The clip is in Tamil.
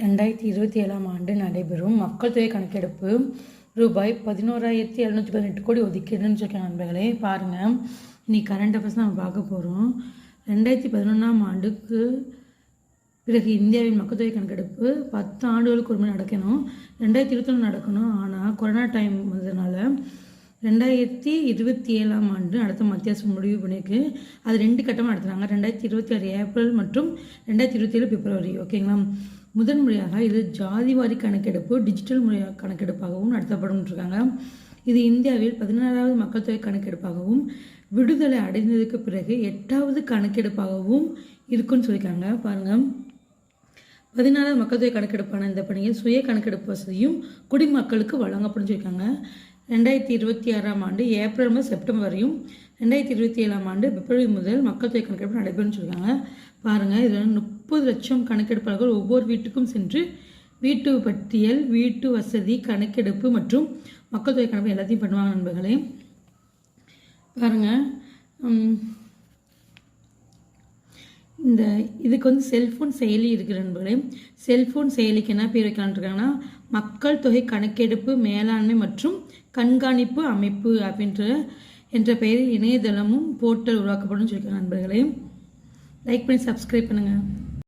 2027ஆம் ஆண்டு நடைபெறும் மக்கள் தொகை கணக்கெடுப்பு ரூபாய் 11,718 கோடி ஒதுக்கீடுன்னு சொல்லியிருக்காங்க. நண்பர்களே பாருங்கள், இன்னைக்கு கரண்ட் அஃபேர்ஸ் நம்ம பார்க்க போகிறோம். 2011ஆம் ஆண்டுக்கு பிறகு இந்தியாவின் மக்கள் தொகை கணக்கெடுப்பு 10 ஆண்டுகளுக்கு ஒரு முறை நடக்கணும். 2021 நடக்கணும். ஆனால் கொரோனா டைம் வந்ததுனால 2027ஆம் ஆண்டு நடத்த மத்திய அரசு முடிவு பண்ணியிருக்கு. அது 2 கட்டமாக நடத்துகிறாங்க. 2026 ஏப்ரல் மற்றும் 2027 பிப்ரவரி. ஓகேங்களா. முதன் முறையாக இது ஜாதிவாரி கணக்கெடுப்பு டிஜிட்டல் முறையாக கணக்கெடுப்பாகவும் நடத்தப்படும் இருக்காங்க. இது இந்தியாவில் 16வது மக்கள் தொகை கணக்கெடுப்பாகவும் விடுதலை அடைந்ததுக்கு பிறகு 8வது கணக்கெடுப்பாகவும் இருக்குன்னு சொல்லியிருக்காங்க. பாருங்கள், 16வது மக்கள் தொகை கணக்கெடுப்பான இந்த பணியில் சுய கணக்கெடுப்பு வசதியும் குடிமக்களுக்கு வழங்கப்படும் சொல்லியிருக்காங்க. 2026ஆம் ஆண்டு ஏப்ரல் முதல் செப்டம்பர் வரையும் 2027ஆம் ஆண்டு பிப்ரவரி முதல் மக்கள் தொகை கணக்கெடுப்பு நடைபெறும் சொல்லியிருக்காங்க. பாருங்கள், இதில் 30 லட்சம் கணக்கெடுப்பாளர்கள் ஒவ்வொரு வீட்டுக்கும் சென்று வீட்டு பட்டியல், வீட்டு வசதி கணக்கெடுப்பு மற்றும் மக்கள் தொகை கணக்கு எல்லாத்தையும் பண்ணுவாங்க. நண்பர்களே பாருங்கள், இதுக்கு செல்ஃபோன் செயலி இருக்குது. நண்பர்களே செல்ஃபோன் செயலிக்கு என்ன பேர் வைக்கலான்னு இருக்காங்கன்னா மக்கள் தொகை கணக்கெடுப்பு மேலாண்மை மற்றும் கண்காணிப்பு அமைப்பு என்ற பெயரில் இணையதளமும் போர்ட்டல் உருவாக்கப்படும் சொல்லியிருக்காங்க. நண்பர்களே லைக் பண்ணி சப்ஸ்கிரைப் பண்ணுங்கள்.